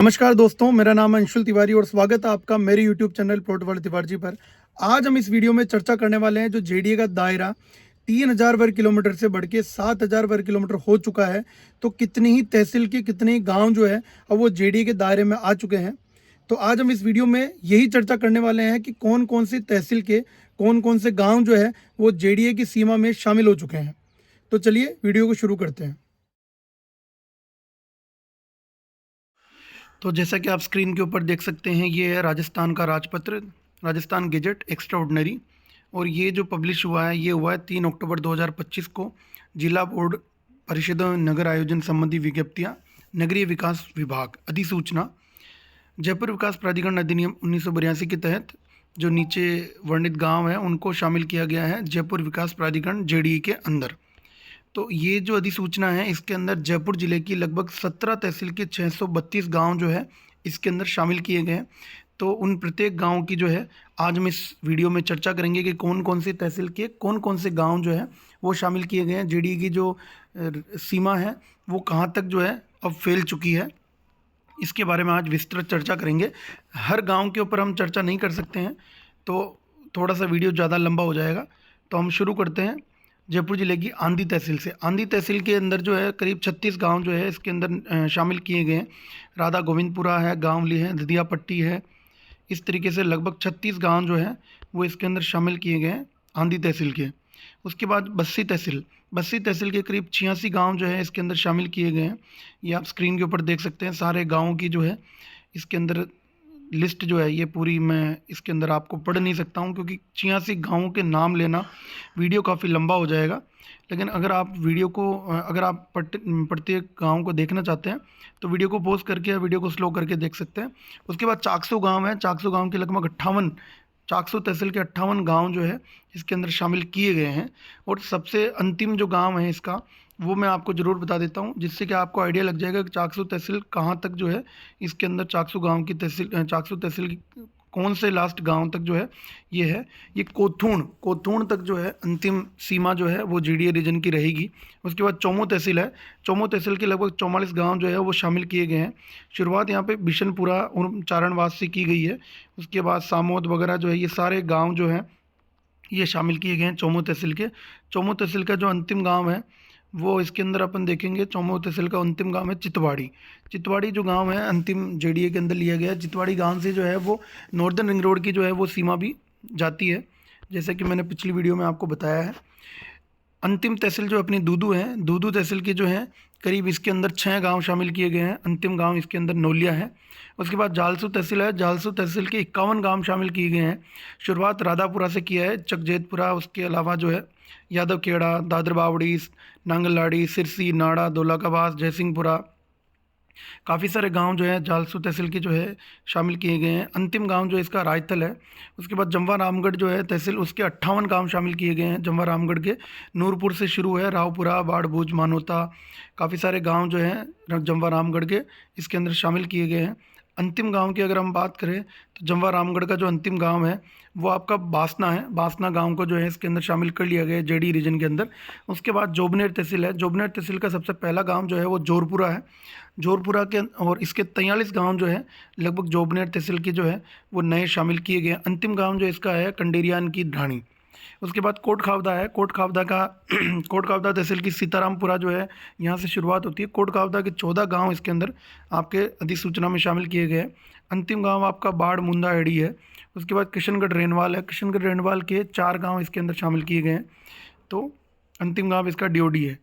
नमस्कार दोस्तों, मेरा नाम है अंशुल तिवारी और स्वागत है आपका मेरे YouTube channel plot world Tiwari ji पर। आज हम इस वीडियो में चर्चा करने वाले हैं जो जेडीए का दायरा 3000 वर्ग किलोमीटर से बढ़ के 7000 वर्ग किलोमीटर हो चुका है। तो कितनी ही तहसील के कितने ही गांव जो है अब वो जेडीए के दायरे में आ चुके हैं। तो आज हम इस वीडियो में यही चर्चा करने वाले हैं कि कौन कौन सी तहसील के कौन कौन से गाँव जो है वो जेडीए की सीमा में शामिल हो चुके हैं। तो चलिए वीडियो को शुरू करते हैं। तो जैसा कि आप स्क्रीन के ऊपर देख सकते हैं, ये है राजस्थान का राजपत्र, राजस्थान गेजेट एक्स्ट्रा ऑर्डिनरी। और ये जो पब्लिश हुआ है ये हुआ है 3 अक्टूबर 2025 को। जिला बोर्ड परिषद नगर आयोजन संबंधी विज्ञप्तियाँ, नगरीय विकास विभाग अधिसूचना, जयपुर विकास प्राधिकरण अधिनियम 1982 के तहत जो नीचे वर्णित गांव हैं उनको शामिल किया गया है जयपुर विकास प्राधिकरण जेडीई के अंदर। तो ये जो अधिसूचना है इसके अंदर जयपुर जिले की लगभग 17 तहसील के 632 गांव जो है इसके अंदर शामिल किए गए हैं। तो उन प्रत्येक गांव की जो है आज हम इस वीडियो में चर्चा करेंगे कि कौन कौन सी तहसील के कौन कौन से गांव जो है वो शामिल किए गए हैं। जेडीए की जो सीमा है वो कहाँ तक जो है अब फैल चुकी है, इसके बारे में आज विस्तृत चर्चा करेंगे। हर गांव के ऊपर हम चर्चा नहीं कर सकते हैं तो थोड़ा सा वीडियो ज़्यादा लंबा हो जाएगा। तो हम शुरू करते हैं जयपुर जिले की आंधी तहसील से। आंधी तहसील के अंदर जो है करीब 36 गांव जो है इसके अंदर शामिल किए गए हैं। राधा गोविंदपुरा है, गांवली है, ददिया पट्टी है। इस तरीके से लगभग 36 गांव जो है वो इसके अंदर शामिल किए गए हैं आंधी तहसील के। उसके बाद बस्सी तहसील के करीब 86 गांव जो है इसके अंदर शामिल किए गए हैं। ये आप स्क्रीन के ऊपर देख सकते हैं सारे गाँव की जो है इसके अंदर लिस्ट जो है ये पूरी मैं इसके अंदर आपको पढ़ नहीं सकता हूँ क्योंकि 86 गाँवों के नाम लेना वीडियो काफ़ी लंबा हो जाएगा। लेकिन अगर आप वीडियो को अगर आप प्रत्येक गाँव को देखना चाहते हैं तो वीडियो को पॉज करके या वीडियो को स्लो करके देख सकते हैं। उसके बाद चाकसू गाँव है, चाकसू गाँव के लगभग 58 चाकसू तहसील के 58 गाँव जो है इसके अंदर शामिल किए गए हैं। और सबसे अंतिम जो गाँव है इसका वो मैं आपको ज़रूर बता देता हूँ जिससे कि आपको आइडिया लग जाएगा कि चाकसू तहसील कहाँ तक जो है इसके अंदर चाकसू गांव की तहसील चाकसू तहसील की कौन से लास्ट गांव तक जो है ये है। ये कोथूण तक जो है अंतिम सीमा जो है वो जीडीए रीजन की रहेगी। उसके बाद चौमो तहसील है, चौमो तहसील के लगभग 44 गांव जो है वो शामिल किए गए हैं। शुरुआत यहाँ पे बिशनपुरा और चारणवास से की गई है। उसके बाद सामोद वगैरह जो है ये सारे गाँव जो हैं ये शामिल किए गए हैं चौमो तहसील के। चौमो तहसील का जो अंतिम गांव है वो इसके अंदर अपन देखेंगे। चौमो तहसील का अंतिम गांव है चितवाड़ी। चितवाड़ी जो गांव है अंतिम जेडीए के अंदर लिया गया है। चितवाड़ी गांव से जो है वो नॉर्दर्न रिंग रोड की जो है वो सीमा भी जाती है, जैसे कि मैंने पिछली वीडियो में आपको बताया है। अंतिम तहसील जो अपनी दूदू है, दूदू तहसील की जो है करीब इसके अंदर 6 गांव शामिल किए गए हैं। अंतिम गांव इसके अंदर नोलिया है। उसके बाद जालसू तहसील है, जालसू तहसील के 51 गांव शामिल किए गए हैं। शुरुआत राधापुरा से किया है, चकजेतपुरा, उसके अलावा जो है यादव खेड़ा, दादर बावड़ी, नांगललाड़ी, सिरसी, नाड़ा, दौलताबाद, जयसिंहपुरा, काफ़ी सारे गांव जो है जालसू तहसील के जो है शामिल किए गए हैं। अंतिम गांव जो इसका रायथल है। उसके बाद जमवा रामगढ़ जो है तहसील, उसके 58 गांव शामिल किए गए हैं। जमवा रामगढ़ के नूरपुर से शुरू है, रावपुरा, बाड़भूज, मानोता, काफ़ी सारे गांव जो हैं जमवा रामगढ़ के इसके अंदर शामिल किए गए हैं। अंतिम गांव की अगर हम बात करें तो जमवा रामगढ़ का जो अंतिम गांव है वो आपका बासना है। बासना गांव को जो है इसके अंदर शामिल कर लिया गया है जेडी रीजन के अंदर। उसके बाद जोबनेर तहसील है। जोबनेर तहसील का सबसे पहला गांव जो है वो जोरपुरा है। जोरपुरा के और इसके 43 गांव जो है लगभग जोबनेर तहसील के जो है वो नए शामिल किए गए हैं। अंतिम गांव जो इसका है कंडेरियान की ढाणी। उसके बाद कोट खावदा है। कोट खावदा का कोट खावदा तहसील की सीतारामपुरा जो है यहाँ से शुरुआत होती है। कोट खावदा के 14 गांव इसके अंदर आपके अधिसूचना में शामिल किए गए हैं। अंतिम गांव आपका बाढ़ मुंदा एड़ी है। उसके बाद किशनगढ़ रेनवाल है। किशनगढ़ रेनवाल के 4 गांव इसके अंदर शामिल किए गए हैं। तो अंतिम गांव इसका ड्योडी है।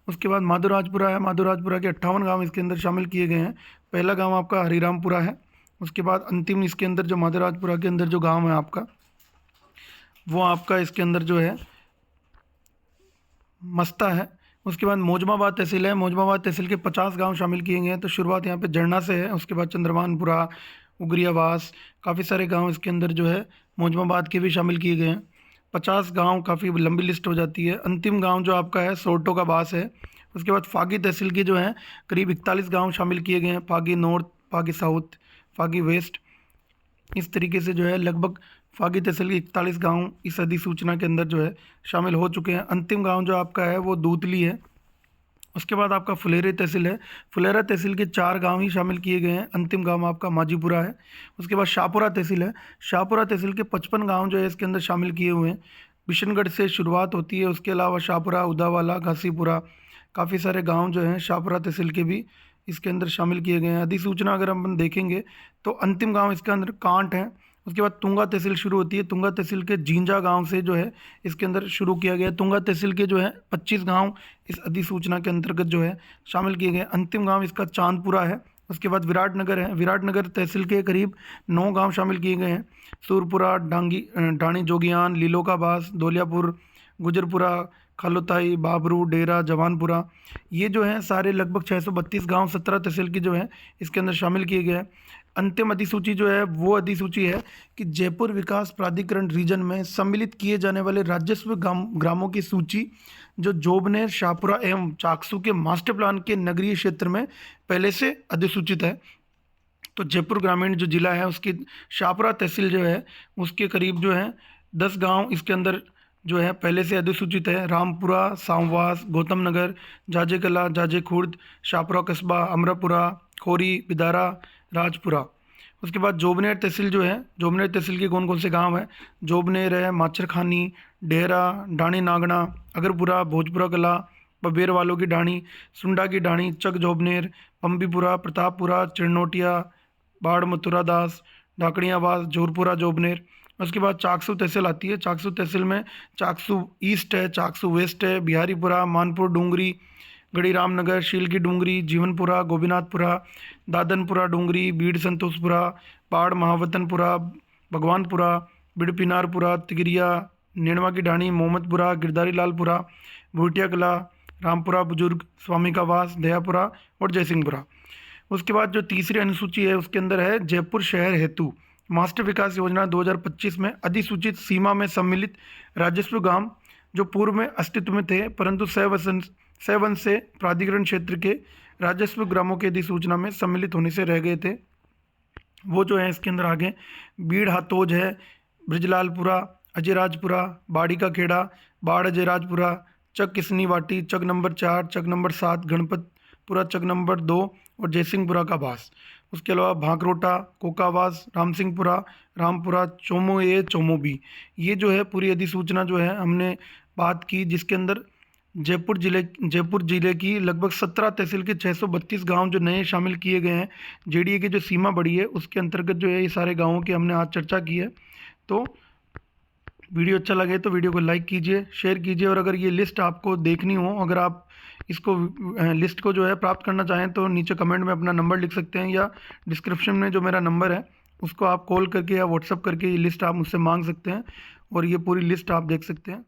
उसके बाद माधोराजपुरा है। माधोराजपुरा के 58 गांव इसके अंदर शामिल किए गए हैं। पहला गांव आपका हरिरामपुरा है। उसके बाद अंतिम इसके अंदर जो माधोराजपुरा के अंदर जो गांव है आपका वो आपका इसके अंदर जो है मस्ता है। उसके बाद मौजमाबाद तहसील है। मौजमाबाद तहसील के 50 गांव शामिल किए गए हैं। तो शुरुआत यहाँ पे जरना से है। उसके बाद चंद्रमानपुरा, उगरियावास, काफ़ी सारे गांव इसके अंदर जो है मौजमाबाद के भी शामिल किए गए हैं। 50 गांव काफ़ी लंबी लिस्ट हो जाती है। अंतिम गांव जो आपका है सोरठो का बास है। उसके बाद फागी तहसील के जो हैं करीब 41 गांव शामिल किए गए हैं। Phagi north, Phagi south, Phagi west, इस तरीके से जो है लगभग फागी तहसील के 41 गांव इस अधिसूचना के अंदर जो है शामिल हो चुके हैं। अंतिम गांव जो आपका है वो दूतली है। उसके बाद आपका फुलेरा तहसील है। फुलेरा तहसील के 4 गांव ही शामिल किए गए हैं, अंतिम गांव आपका माजीपुरा है। उसके बाद शाहपुरा तहसील है। शाहपुरा तहसील के 55 गांव जो है इसके अंदर शामिल किए हुए हैं। बिशनगढ़ से शुरुआत होती है। उसके अलावा शाहपुरा, उदावाला, घासीपुरा, काफ़ी सारे गांव जो हैं शाहपुरा तहसील के भी इसके अंदर शामिल किए गए हैं। अधिसूचना अगर हम देखेंगे तो अंतिम गांव इसके अंदर कांट है। उसके बाद तुंगा तहसील शुरू होती है। तुंगा तहसील के जींजा गांव से जो है इसके अंदर शुरू किया गया। तुंगा तहसील के जो है 25 गांव इस अधिसूचना के अंतर्गत जो है शामिल किए गए। अंतिम गांव इसका चांदपुरा है। उसके बाद विराटनगर है। विराटनगर तहसील के करीब 9 गांव शामिल किए गए हैं। सूरपुरा, डाणी जोगियान, लीलोकाबास, धौलियापुर, गुजरपुरा, खालोताई, बाबरू, डेरा, जवानपुरा, ये जो हैं सारे लगभग 632 गांव 17 तहसील की जो है इसके अंदर शामिल किए गए हैं। अंतिम अधिसूची जो है वो अधिसूची है कि जयपुर विकास प्राधिकरण रीजन में सम्मिलित किए जाने वाले राजस्व ग्रामों की सूची जो जोबनेर, शाहपुरा एवं चाकसू के मास्टर प्लान के नगरीय क्षेत्र में पहले से अधिसूचित है। तो जयपुर ग्रामीण जो जिला है उसकी शाहपुरा तहसील जो है उसके करीब जो है 10 गांव इसके अंदर जो है पहले से अधिसूचित है। रामपुरा, सांवास, गौतम नगर, जाजे कला, जाजे खुर्द, शाहपुरा कस्बा, अमरापुरा, खोरी, बिदारा, राजपुरा। उसके बाद जोबनेर तहसील जो है, जोबनेर तहसील के कौन कौन से गांव हैं? जोबनेर है, माचरखानी, डेहरा, डाणी नागना, अगरपुरा, भोजपुरा कला, बबेर वालों की डाणी, सुंडा की डाणी, चक जोबनेर, पंबीपुरा, प्रतापपुरा, चिरनोटिया, बाढ़, मथुरा दास, ढाकड़ियावास, जोरपुरा, जोबनेर। उसके बाद चाकसू तहसील आती है। चाकसू तहसील में चाकसू ईस्ट है, चाकसू वेस्ट है, बिहारीपुरा, मानपुर डूंगरी, गढ़ी रामनगर, शील की डूंगरी, जीवनपुरा, गोपीनाथपुरा, दादनपुरा डूंगरी, बीड़ संतोषपुरा, पाड़, महावतनपुरा, भगवानपुरा, बिड़पिनारपुरा, तिगरिया, नेणवा की ढाणी, मोहम्मदपुरा, गिरधारी लालपुरा, भूटिया कला, रामपुरा बुजुर्ग, स्वामी का वास, दयापुरा और जयसिंहपुरा। उसके बाद जो तीसरी अनुसूची है उसके अंदर है जयपुर शहर हेतु मास्टर विकास योजना 2025 में अधिसूचित सीमा में सम्मिलित राजस्व ग्राम जो पूर्व में अस्तित्व में थे परंतु सेवन से प्राधिकरण क्षेत्र के राजस्व ग्रामों की अधिसूचना में सम्मिलित होने से रह गए थे, वो जो है इसके अंदर आगे बीड़ हातोज है, ब्रजलालपुरा, अजयराजपुरा, बाड़ी का खेड़ा, बाढ़ अजयराजपुरा, चक किसनी वाटी, चक नंबर 4, चक नंबर 7, गणपतपुरा, चक नंबर 2 और जयसिंहपुरा का बास। उसके अलावा भांकरोटा, कोकावास, रामसिंहपुरा, रामपुरा, चोमो ए, चोमो बी, ये जो है पूरी अधिसूचना जो है हमने बात की, जिसके अंदर जयपुर जिले की लगभग 17 तहसील के 632 गांव जो नए शामिल किए गए हैं। जेडीए की जो सीमा बढ़ी है उसके अंतर्गत जो है ये सारे गांवों की हमने आज चर्चा की है। तो वीडियो अच्छा लगे तो वीडियो को लाइक कीजिए, शेयर कीजिए, और अगर ये लिस्ट आपको देखनी हो, अगर आप इसको लिस्ट को जो है प्राप्त करना चाहें तो नीचे कमेंट में अपना नंबर लिख सकते हैं या डिस्क्रिप्शन में जो मेरा नंबर है उसको आप कॉल करके या व्हाट्सअप करके ये लिस्ट आप मुझसे मांग सकते हैं और ये पूरी लिस्ट आप देख सकते हैं।